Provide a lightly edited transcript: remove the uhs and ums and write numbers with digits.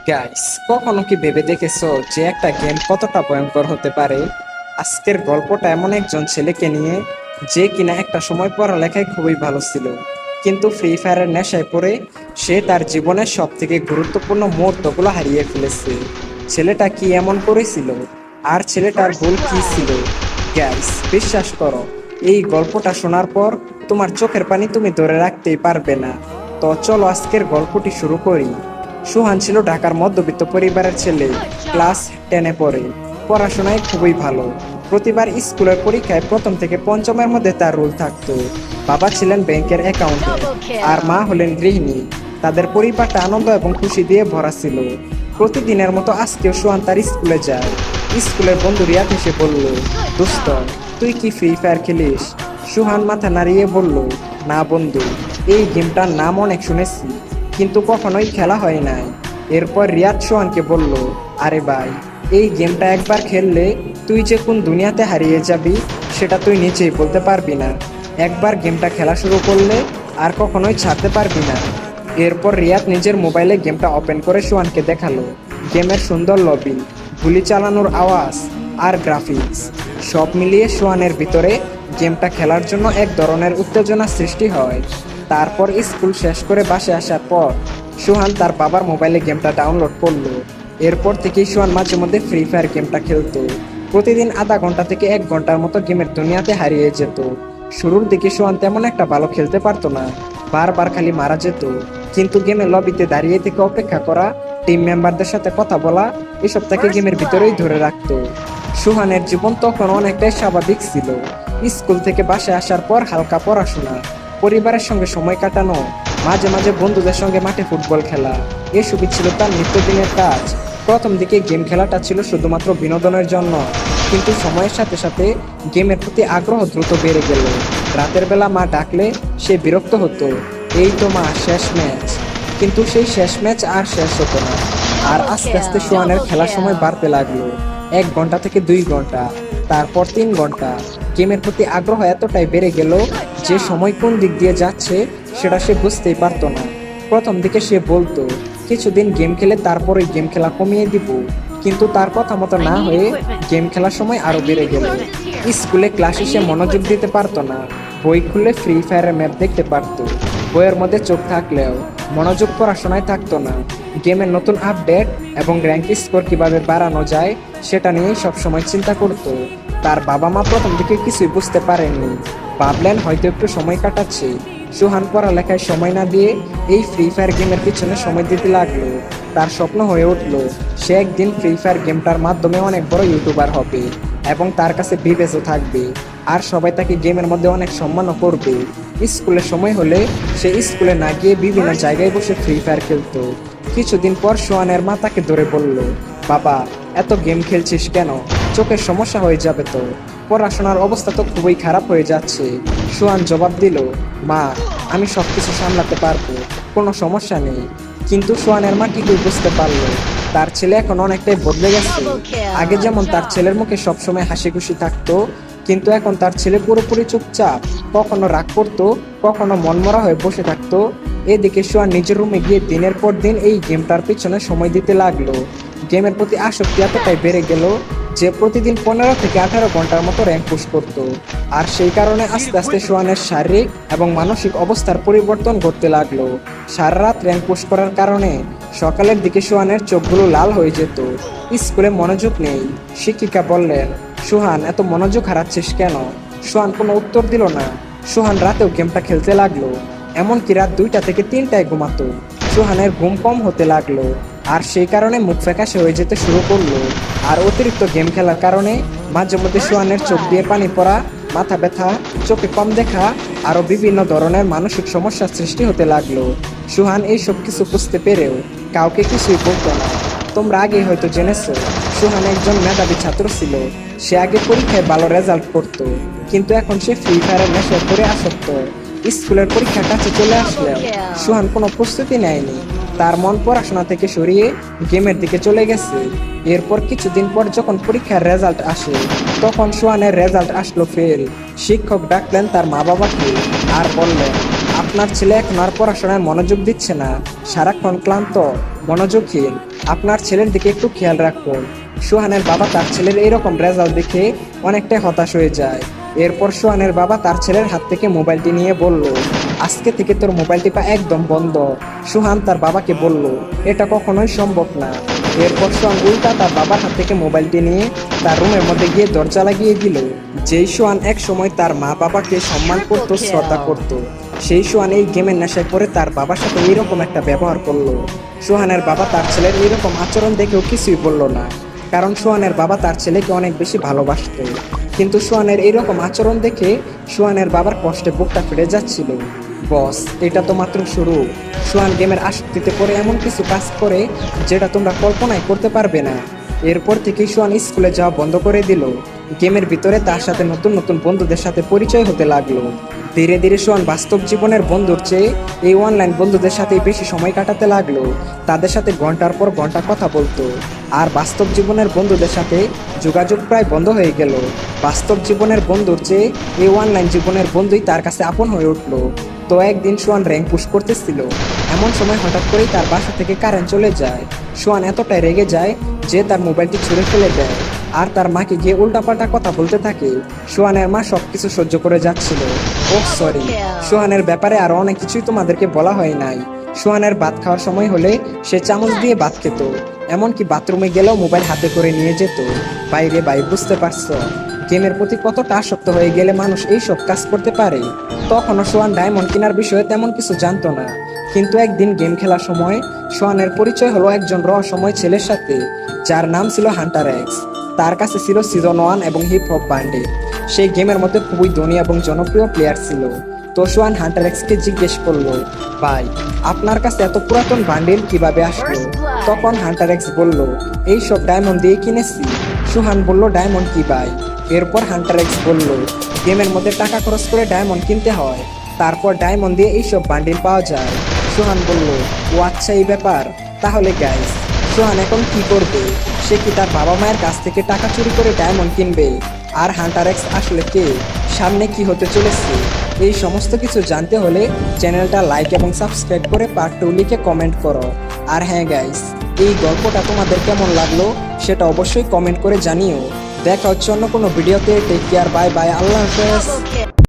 Guys, কখনো কি ভেবে দেখেছো যে একটা গেম কতটা ভয়ঙ্কর হতে পারে? আজকের গল্পটা এমন একজন ছেলেকে নিয়ে, যে কিনা একটা সময় পড়ালেখায় খুবই ভালো ছিল, কিন্তু ফ্রি ফায়ারের নেশায় পড়ে সে তার জীবনের সব থেকে গুরুত্বপূর্ণ মুহূর্তগুলো হারিয়ে ফেলেছে। ছেলেটা কি এমন করেছিল, আর ছেলেটার ভুল কি ছিল? গাইস, বিশ্বাস করো, এই গল্পটা শোনার পর তোমার চোখের পানি তুমি ধরে রাখতেই পারবে না। তো চলো আজকের গল্পটি শুরু করি। সুহান ছিল ঢাকার মধ্যবিত্ত পরিবারের ছেলে। ক্লাস 10-এ পড়ে। পড়াশোনায় খুবই ভালো। প্রতিবার স্কুলের পরীক্ষায় প্রথম থেকে পঞ্চমের মধ্যে তার রোল থাকতো। বাবা ছিলেন ব্যাংকের অ্যাকাউন্টেন্ট, আর মা হলেন গৃহিণী। তাদের পরিবারটা আনন্দ এবং খুশি দিয়ে ভরা ছিল। প্রতিদিনের মতো আজকেও সুহান তার স্কুলে যায়। স্কুলের বন্ধু রিয়াদ এসে বলল, দোস্ত, তুই কি ফ্রি ফায়ার খেলিস? সুহান মাথা নাড়িয়ে বলল, না বন্ধু, এই গেমটার নাম অনেক শুনেছি, কিন্তু কখনোই খেলা হয় নাই। এরপর রিয়াদ সোহানকে বলল, আরে ভাই, এই গেমটা একবার খেললে তুই যে কোন দুনিয়াতে হারিয়ে যাবি সেটা তুই নিজেই বলতে পারবি না। একবার গেমটা খেলা শুরু করলে আর কখনোই ছাড়তে পারবি না। এরপর রিয়াদ নিজের মোবাইলে গেমটা ওপেন করে সোহানকে দেখালো। গেমের সুন্দর লবি, গুলি চালানোর আওয়াজ আর গ্রাফিক্স সব মিলিয়ে সোহানের ভিতরে গেমটা খেলার জন্য এক ধরনের উত্তেজনা সৃষ্টি হয়। তারপর স্কুল শেষ করে বাসে আসার পর সুহান তার বাবার মোবাইলে গেমটা ডাউনলোড করলো। এরপর থেকেই সুহান মাঝে মধ্যে ফ্রি ফায়ার গেমটা খেলতো। প্রতিদিন আধা ঘন্টা থেকে 1 ঘন্টার মতো গেমের দুনিয়াতে হারিয়ে যেত। শুরুর দিকে সুহান তেমন একটা ভালো খেলতে পারতো না, বারবার খালি মারা যেত। কিন্তু গেমের লবিতে দাঁড়িয়ে থেকে অপেক্ষা করা, টিম মেম্বারদের সাথে কথা বলা, এসব তাকে গেমের ভিতরেই ধরে রাখতো। সুহানের জীবন তখন অনেকটাই স্বাভাবিক ছিল। স্কুল থেকে বাসায় আসার পর হালকা পড়াশোনা, পরিবারের সঙ্গে সময় কাটানো, মাঝে মাঝে বন্ধুদের সঙ্গে মাঠে ফুটবল খেলা, এসবই ছিল তার নিত্যদিনের কাজ। প্রথম দিকে গেম খেলাটা ছিল শুধুমাত্র বিনোদনের জন্য, কিন্তু সময়ের সাথে সাথে গেমের প্রতি আগ্রহ দ্রুত বেড়ে গেল। রাতের বেলা মা ডাকলে সে বিরক্ত হতো, এই তো মা, শেষ ম্যাচ। কিন্তু সেই শেষ ম্যাচ আর শেষ হতো না। আর আস্তে আস্তে সোয়ানের খেলার সময় বাড়তে লাগলো। 1 ঘন্টা থেকে 2 ঘন্টা, তারপর 3 ঘন্টা। গেমের প্রতি আগ্রহ এতটাই বেড়ে গেল যে সময় কোন দিক দিয়ে যাচ্ছে সেটা সে বুঝতেই পারতো না। প্রথম দিকে সে বলতো কিছুদিন গেম খেলে তারপরে গেম খেলা কমিয়ে দিব, কিন্তু তার কথা মতো না হয়ে গেম খেলার সময় আরো বেড়ে গেল। স্কুলে ক্লাসে সে মনোযোগ দিতে পারতো না। বই খুলে ফ্রি ফায়ারের ম্যাপ দেখতে পারতো, বইয়ের মধ্যে চোখ থাকলেও মনোযোগ পড়াশোনায় থাকতো না। গেমের নতুন আপডেট এবং র্যাঙ্ক স্কোর কিভাবে বাড়ানো যায় সেটা নিয়েই সবসময় চিন্তা করতো। তার বাবা মা প্রথম দিকে কিছুই বুঝতে পারেননি, ভাবলেন হয়তো একটু সময় কাটাচ্ছে। সুহান পড়ালেখায় সময় না দিয়ে এই ফ্রি ফায়ার গেমের পিছনে সময় দিতে লাগলো। তার স্বপ্ন হয়ে উঠলো সে একদিন ফ্রি ফায়ার গেমটার মাধ্যমে অনেক বড় ইউটিউবার হবে এবং তার কাছে বিবেচও থাকবে, আর সবাই তাকে গেমের মধ্যে অনেক সম্মানও করবে। স্কুলের সময় হলে সে স্কুলে না গিয়ে বিভিন্ন জায়গায় বসে ফ্রি ফায়ার খেলতো। কিছুদিন পর সোহানের মা তাকে ধরে বলল, বাবা, এত গেম খেলছিস কেন? চোখের সমস্যা হয়ে যাবে তো, পড়াশোনার অবস্থা তো খুবই খারাপ হয়ে যাচ্ছে। সোহান জবাব দিল, মা, আমি সবকিছু সামলাতে পারবো, কোনো সমস্যা নেই। কিন্তু সোহানের মা ঠিকই বুঝতে পারলো তার ছেলে এখন অনেকটাই বদলে গেছে। আগে যেমন তার ছেলের মুখে সবসময় হাসি খুশি থাকতো, কিন্তু এখন তার ছেলে পুরোপুরি চুপচাপ, কখনো রাগ করতো, কখনো মনমরা হয়ে বসে থাকতো। এদিকে সোহান নিজের রুমে গিয়ে দিনের পর দিন এই গেমটার পিছনে সময় দিতে লাগলো। গেমের প্রতি আসক্তি এতটাই বেড়ে গেল যে প্রতিদিন 15 থেকে 18 ঘন্টার মতো র্যাঙ্ক পুশ করত। আর সেই কারণে আস্তে আস্তে সোহানের শারীরিক এবং মানসিক অবস্থার পরিবর্তন ঘটতে লাগলো। সারা রাত র্যাঙ্ক পুশ করার কারণে সকালের দিকে সোহানের চোখগুলো লাল হয়ে যেত। স্কুলে মনোযোগ নেই। শিক্ষিকা বললেন, সোহান, এত মনোযোগ হারাচ্ছিস কেন? সোহান কোনো উত্তর দিল না। সোহান রাতেও গেমটা খেলতে লাগলো, এমনকি রাত 2টা থেকে 3টায় ঘুমাতো। সোহানের ঘুম কম হতে লাগলো, আর সেই কারণে মুখ ফ্যাকাশে হয়ে যেতে শুরু করলো। আর অতিরিক্ত গেম খেলার কারণে মাঝে মধ্যে সোহানের চোখ দিয়ে পানি পড়া, মাথা ব্যথা, চোখে কম দেখা, আরো বিভিন্ন ধরনের মানসিক সমস্যার সৃষ্টি হতে লাগলো। সোহান এই সব কিছু বুঝতে পেরেও কাউকে কিছুই বলতো না। তোমরা আগে হয়তো জেনেছো, সোহান একজন মেধাবী ছাত্র ছিল। সে আগে পরীক্ষায় ভালো রেজাল্ট করতো, কিন্তু এখন সে ফ্রি ফায়ারের নেশায় পড়ে আসক্ত। স্কুলের পরীক্ষার কাছে চলে আসলেও সোহান কোনো প্রস্তুতি নেয়নি। তার মন পড়াশোনা থেকে সরিয়ে গেমের দিকে চলে গেছে। এরপর কিছুদিন পর যখন পরীক্ষার রেজাল্ট আসে, তখন সোহানের রেজাল্ট আসলো ফেল। শিক্ষক ডাকলেন তার মা বাবাকে আর বললেন, আপনার ছেলে এখন আর পড়াশোনায় মনোযোগ দিচ্ছে না, সারাক্ষণ ক্লান্ত, মনোযোগহীন। আপনার ছেলের দিকে একটু খেয়াল রাখুন। সোহানের বাবা তার ছেলের এইরকম রেজাল্ট দেখে অনেকটাই হতাশ হয়ে যায়। এরপর সোহানের বাবা তার ছেলের হাত থেকে মোবাইলটি নিয়ে বলল, আজকে থেকে তোর মোবাইল টিপা একদম বন্ধ। সোহান তার বাবাকে বলল, এটা কখনোই সম্ভব না। এরপর সোহান উল্টা তার বাবার হাত থেকে মোবাইলটি নিয়ে তার রুমের মধ্যে গিয়ে দরজা লাগিয়ে দিল। যেই সোহান এক সময় তার মা বাবাকে সম্মান করত, শ্রদ্ধা করত, সেই সোহান এই গেমের নেশায় পড়ে তার বাবার সাথে এইরকম একটা ব্যবহার করলো। সোহানের বাবা তার ছেলের এইরকম আচরণ দেখেও কিছুই বলল না, কারণ সোহানের বাবা তার ছেলেকে অনেক বেশি ভালোবাসত। কিন্তু সোহানের এইরকম আচরণ দেখে সোহানের বাবার কষ্টে বুকটা ফেটে যাচ্ছিল। বস, এটা তো মাত্র শুরু। সোহান গেমের আসক্তিতে পড়ে এমন কিছু কাজ করে যেটা তোমরা কল্পনাই করতে পারবে না। এরপর থেকেই সোহান স্কুলে যাওয়া বন্ধ করে দিল। গেমের ভিতরে তার সাথে নতুন নতুন বন্ধুদের সাথে পরিচয় হতে লাগলো। ধীরে ধীরে সোহান বাস্তব জীবনের বন্ধুর চেয়ে এই অনলাইন বন্ধুদের সাথে বেশি সময় কাটাতে লাগলো। তাদের সাথে ঘন্টার পর ঘন্টা কথা বলতো। আর বাস্তব জীবনের বন্ধুদের সাথে যোগাযোগ প্রায় বন্ধ হয়ে গেল। বাস্তব জীবনের বন্ধুর চেয়ে এই অনলাইন জীবনের বন্ধুই তার কাছে আপন হয়ে উঠলো। তো একদিন সোহান র্যাঙ্ক পুশ করতেছিল, এমন সময় হঠাৎ করেই তার বাসা থেকে কারেন্ট চলে যায়। সোহান এতটাই রেগে যায় যে তার মোবাইলটি ছুঁড়ে ফেলে দেয় আর তার মাকে গিয়ে উল্টাপাল্টা কথা বলতে থাকে। সোহানের মা সবকিছু সহ্য করে যাচ্ছিল। ওহ সরি, সোহানের ব্যাপারে আরো অনেক কিছুই তোমাদেরকে বলা হয় নাই। সোহানের ভাত খাওয়ার সময় হলে সে চামচ দিয়ে ভাত খেত, এমনকি বাথরুমে গেলেও মোবাইল হাতে করে নিয়ে যেত। বাইরে ভাই, বুঝতে পারছো গেমের প্রতি কতটা আসক্ত হয়ে গেলে মানুষ এইসব কাজ করতে পারে। তখনও সোহান ডায়মন্ড কেনার বিষয়ে তেমন কিছু জানতো না। কিন্তু একদিন গেম খেলার সময় সোহানের পরিচয় হলো একজন রহস্যময় ছেলের সাথে, যার নাম ছিল হান্টার এক্স। তার কাছে ছিল সিজন 1 এবং হিপ হপ বান্ডেল। সেই গেমের মধ্যে খুবই ধনী এবং জনপ্রিয় প্লেয়ার ছিল। তো সোহান হান্টার এক্সকে জিজ্ঞেস করলো, ভাই, আপনার কাছে এত পুরাতন বান্ডেল কিভাবে আসলো? তখন হান্টার এক্স বলল, এইসব ডায়মন্ড দিয়ে কিনেছি। সোহান বলল, ডায়মন্ড কি ভাই? এরপর হান্টার এক্স বলল, গেমের মধ্যে টাকা খরচ করে ডায়মন্ড কিনতে হয়, তারপর ডায়মন্ড দিয়ে এইসব বান্ডিল পাওয়া যায়। সোহান বলল, ও আচ্ছা, এই ব্যাপার। তাহলে গাইস, সোহান এখন কি করবে? সে কি তার বাবা মায়ের কাছ থেকে টাকা চুরি করে ডায়মন্ড কিনবে? আর হান্টার এক্স আসলে কে? সামনে কি হতে চলেছে? এই সমস্ত কিছু জানতে হলে চ্যানেলটা লাইক এবং সাবস্ক্রাইব করে পার্ট 2 লিখে কমেন্ট করো। আর হ্যাঁ গাইস, এই গল্পটা তোমাদের কেমন লাগলো সেটা অবশ্যই কমেন্ট করে জানিও। দেখা হচ্ছে অন্য কোনো ভিডিওতে। টেক কেয়ার, বাই বাই, আল্লাহ হাফেজ।